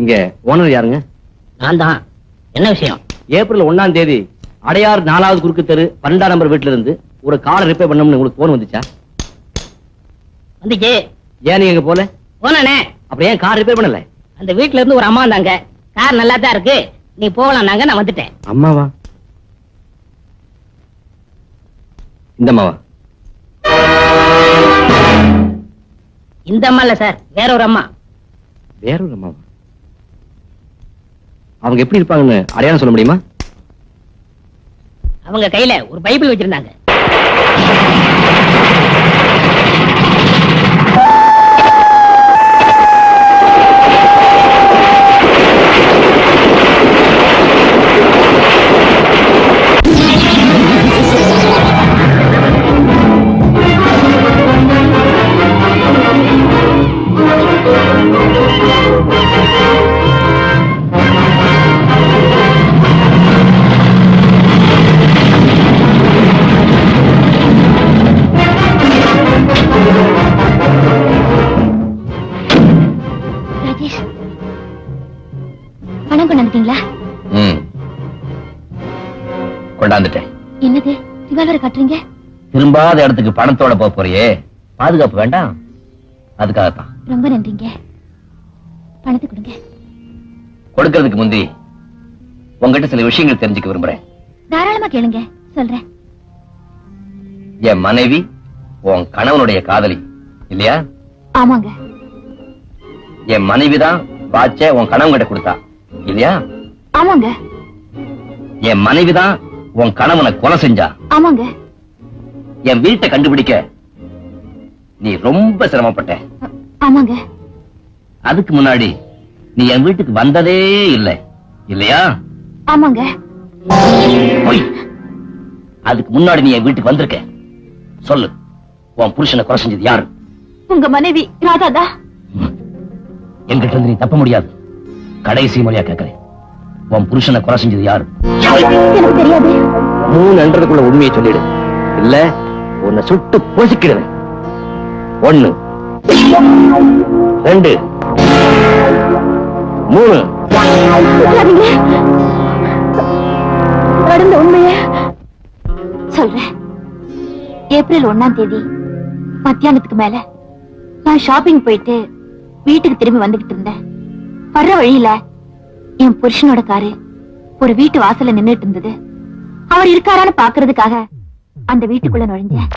இங்க ஓனர் யாருங்க? நான் தான். என்ன விஷயம்? ஏப்ரல் 1ஆம் தேதி அடையார் 4வது குறுக்கு தெரு 12ஆம் நம்பர் வீட்டுல இருந்து ஒரு காரை ரிப்பேர் பண்ணணும்னு உங்களுக்கு போன் வந்துச்சா? வந்துச்சு. ஏன் நீங்க எங்க போல? போனே. அப்புறம் ஏன் கார் ரிப்பேர் பண்ணல? அந்த வீட்டுல இருந்து ஒரு அம்மா வந்தாங்க. கார் நல்லா தான் இருக்கு, நீ போகலாம் நாங்க. நான் வந்துட்டேன். அம்மாவா? இந்த அம்மாவா? இந்த அம்மா இல்ல சார், வேற ஒரு அம்மா. வேற ஒரு அம்மாவா? அவங்க எப்படி இருப்பாங்கன்னு அடையாளம் சொல்ல முடியுமா? அவங்க கையில ஒரு பைபிள் வச்சிருந்தாங்க. பணம் கொண்டாந்துட்டீங்களா? கொண்டாந்துட்டேன். என்னது ரிவால்வரை காட்டுறீங்க? திரும்பாத இடத்துக்கு பணத்தோட போறியே, பாதுகாப்பு வேண்டாம், அதுக்காகத்தான். ரொம்ப நன்றிங்க. பணத்தை கொடுங்க. கொடுக்கறதுக்கு முந்தி உங்ககிட்ட சில விஷயங்கள் தெரிஞ்சுக்க விரும்புறேன். தாராளமா கேளுங்க, சொல்றேன். என் மனைவி உன் கணவனுடைய காதலி இல்லையா? ஆமாங்க. என் மனைவிதான் வாட்ச உன் கணவன் கிட்ட கொடுத்தா இல்லையா? ஆமாங்க. என் மனைவிதான் உன் கணவனை கொலை செஞ்சா. ஆமாங்க. என் வீட்டை கண்டுபிடிக்க நீ ரொம்ப சிரமப்பட்ட. ஆமாங்க. அதுக்கு முன்னாடி நீ என் வீட்டுக்கு வந்ததே இல்லை இல்லையா? ஆமாங்க. பொய். அதுக்கு முன்னாடி நீ என் வீட்டுக்கு வந்திருக்க. சொல்லு, உன் புருஷனை கொலை செஞ்சது யாரு? உங்க மனைவி ராதாதா. என்கிட்ட இருந்து நீ தப்ப முடியாது. கடைசி முறையா கேட்கிறேன், உன் புருஷனை கொலை செஞ்சது யாரு? எனக்கு தெரியாது. 3 நன்றதுக்குள்ள உண்மையை சொல்லிடு, இல்ல உன்னை சுட்டு பொசுக்கிடுவேன். 1 2 3. நடந்த உண்மைய சொல்றேன். ஏப்ரல் 1ஆம் தேதி மத்தியானத்துக்கு மேல நான் ஷாப்பிங் போயிட்டு வீட்டுக்கு திரும்பி வந்துகிட்டு இருந்தேன். வர்ற வழியில என் புருஷனோட காரு ஒரு வீட்டு வாசல்ல நின்னுட்டு இருந்தது. அவர் இருக்காரான்னு பாக்குறதுக்காக அந்த வீட்டுக்குள்ள நுழைஞ்சேன்.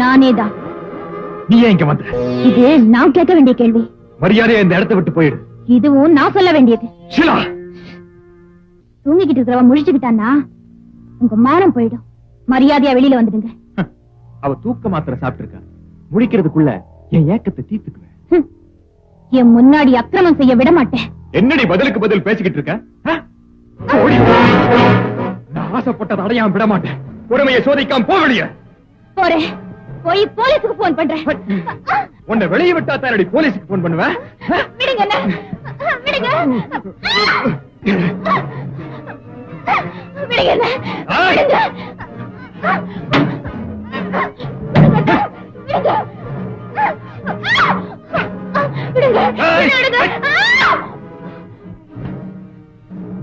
நானேதான். நீ ஏன் இங்க வந்த? இது நான் கேட்க வேண்டிய கேள்வி. மரியாதையா இந்த இடத்தை விட்டு போயிடு. இதுவும் நான் சொல்ல வேண்டியது. ஷீலா, தூங்கிக்கிட்டு இருக்கிறவ முழிச்சுக்கிட்டான்னா உங்க மானம் போயிடும். மரியாதையா வெளியில வந்துடுங்க. அவ தூக்க மாத்திரை சாப்பிட்டு இருக்கா. முடிக்கிறதுக்குள்ள என் ஏக்கத்தை தீர்த்துக்குவேன். என் முன்னாடி அக்கிரமம் செய்ய விட மாட்டேன். என்னடி பதிலுக்கு பதில் பேசிக்கிட்டு இருக்க? நான் ஆசைப்பட்டதை அடையாம விட மாட்டேன். பொறுமையை சோதிக்காம போ வெளியே. போறேன். போய் போலீஸுக்கு போன் பண்றேன். உன்னை வெளியே விட்டா தானடி போலீஸுக்கு போன் பண்ணுவேன். விடுங்க என்ன. விடுங்க. விடுங்க என்ன. விடுங்க.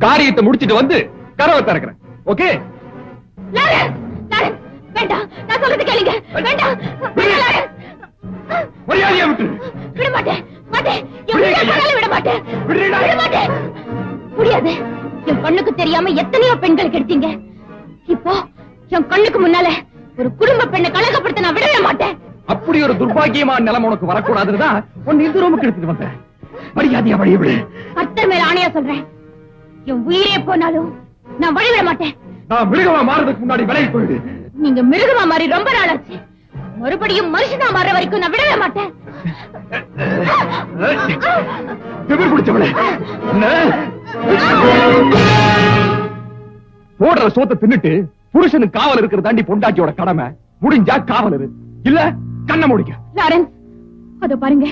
காரியத்தை முடிச்சிட்டு வந்து கதவை திறக்கிறேன். ஓகே? வேண்டாம், நான் சொல்றது கேளுங்க. வேண்டாம். மரியாதையா விட்டு. விட மாட்டேன். மாட்டேன். விட மாட்டேன். விட மாட்டேன். முடியாது. என் கண்ணுக்கு தெரியாம எத்தனையோ பெண்கள் கெடுத்தீங்க. இப்போ என் கண்ணுக்கு முன்னால ஒரு குடும்ப பெண்ணை கலகப்படுத்த நான் விடவே மாட்டேன். அப்படி ஒரு துர்பாகியமான நிலைமை உனக்கு வரக்கூடாதுதான் உன் இந்த ரூமுக்கு எடுத்துட்டு வந்தேன். மரியாதையா வழிய விடு. கர்த்தர் மேல ஆணையா சொல்றேன், என் உயிரே போனாலும் நான் வழிவிட மாட்டேன். நான் மிருகமா மாறதுக்கு முன்னாடி விலகி போயிடு. நீங்க மிருகமா மாறி ரொம்ப நாள் ஆச்சு. மறுபடியும் மனுஷனா மாற வரைக்கும் நான் விடவே மாட்டேன். திமிர் பிடிச்சவளே, போடுற சோத்தை தின்னுட்டு புருஷனுக்கு காவல் இருக்கிற தாண்டி பொண்டாட்டியோட கடமை. முடிஞ்சா காவல் இரு, இல்ல கண்ண முடிக்க. லாரன்ஸ், அதோ பாருங்க,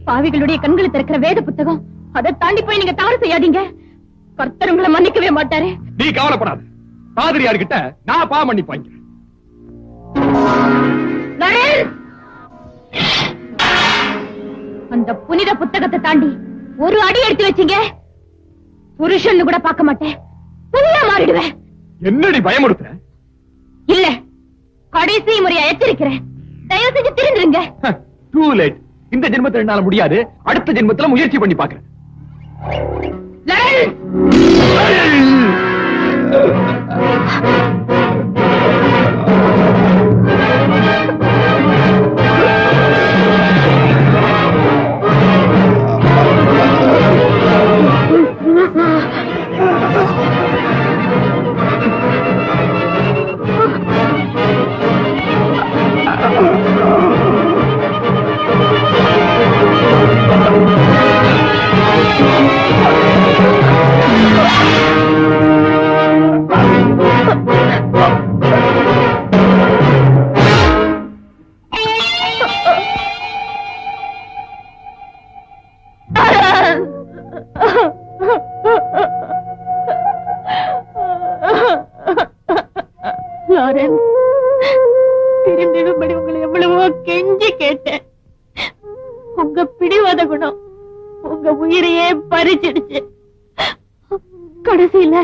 பாவிகளுடைய கண்களை திறக்கிற வேத புத்தகம். அதை தாண்டி போய் நீங்க தவறு செய்யாதீங்க. கர்த்தர் உங்களை மன்னிக்கவே மாட்டாரு. நீ கவலைப்படாத, பாதிரியார்கிட்ட நான் பா மன்னிப்பாங்க. அந்த புனித புத்தகத்தை தாண்டி ஒரு அடி எடுத்து வச்சீங்க, புருஷன் கூட பார்க்க மாட்டேன், புனிதா மாறிடுவேன். என்னடி பயமுறுத்துற? இல்ல, கடைசி முறையா எச்சரிக்கிறேன், தயவு செஞ்சு திருந்துருங்க. Too late. இந்த ஜென்மத்துல என்னால முடியாது, அடுத்த ஜென்மத்துல முயற்சி பண்ணி பாக்குறேன். திரும்பிடும்படி உங்களை எவ்வளவோ கெஞ்சி கேட்டேன். உங்க பிடிவாத குணம் உங்க உயிரையே பறிச்சிடுச்சு. கடைசியில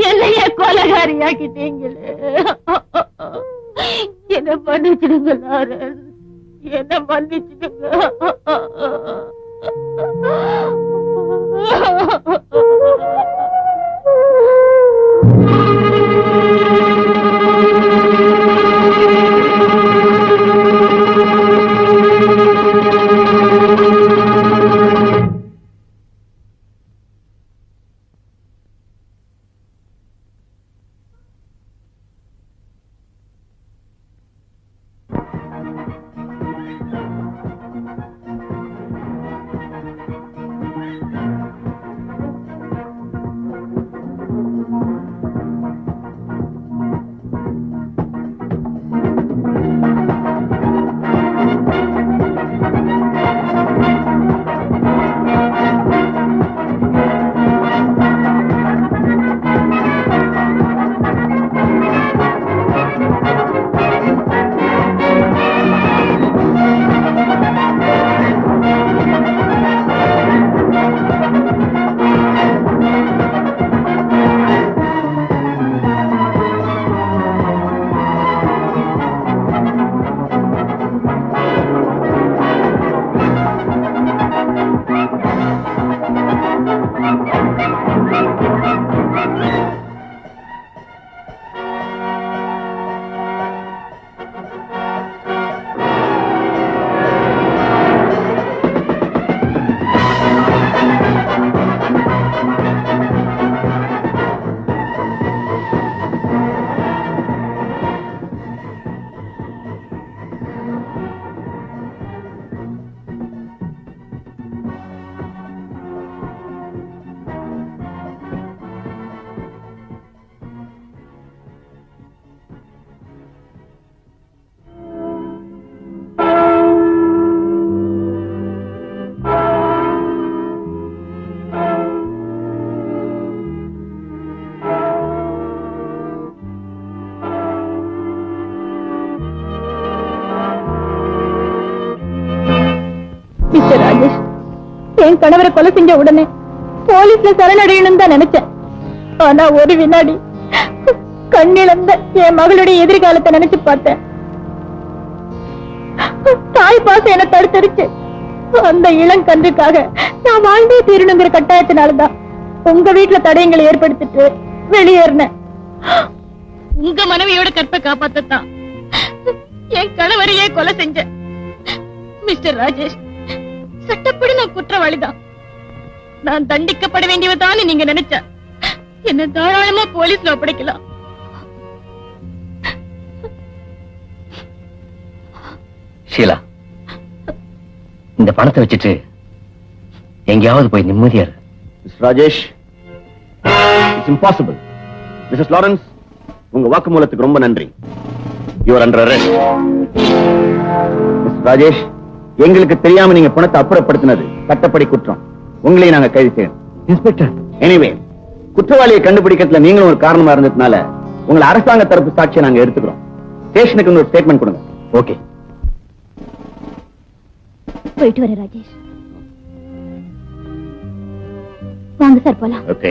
என்னைய கொலகாரியாக்கிட்டீங்களே. என்ன மன்னிச்சிடுங்க லாரன்ஸ், என்ன மன்னிச்சிடுங்க. ராஜேஷ், என் கணவரை கொலை செஞ்ச உடனே போலீஸ்ல சரணடையணும் தான் நினைச்சேன். ஆனா ஒரு வினாடி கண்ணிழந்த என் மகளுடைய எதிர்காலத்தை நினைச்சு பார்த்தேன். தாய் பாசம் என்ன தடுத்துருச்சு. அந்த இளங்கன்றுக்காக நான் வாழ்ந்தே தீரணுங்கிற கட்டாயத்தினாலதான் உங்க வீட்டுல தடயங்களை ஏற்படுத்திட்டு வெளியேறினேன். உங்க மனைவியோட கற்பை காப்பாத்தான் என் கணவரையே கொலை செஞ்ச. மிஸ்டர் ராஜேஷ், சட்டப்படி நான் குற்றவாளிதான். நான் தண்டிக்கப்பட வேண்டியவதான்னு நீங்க நினைச்ச என்ன தாராளமா போலீஸ்ல ஒப்படைக்கலாம். ஷீலா, இந்த பணத்தை வச்சுட்டு எங்கேயாவது போய் நிம்மதியா இரு. Mr Rajesh, it's impossible. Mrs Lawrence, உங்க வாக்குமூலத்துக்கு ரொம்ப நன்றி. Your under arrest. Mr Rajesh, எங்களுக்கு தெரியாம நீங்க பணத்தை அப்புறப்படுத்தினது சட்டப்படி குற்றம். உங்களையும் நாங்க கைது செய்யணும். இன்ஸ்பெக்டர், எனிவே, குற்றவாளியை கண்டுபிடிக்கிறதுல நீங்களும் ஒரு காரணமா இருந்ததுனால உங்களை அரசாங்க தரப்பு சாட்சியை நாங்க எடுத்துக்கிறோம். ஸ்டேஷனுக்கு ஒரு ஸ்டேட்மெண்ட் கொடுங்க. ஓகே. போயிட்டு வர ராஜேஷ். வாங்க சார் போலாம். ஓகே.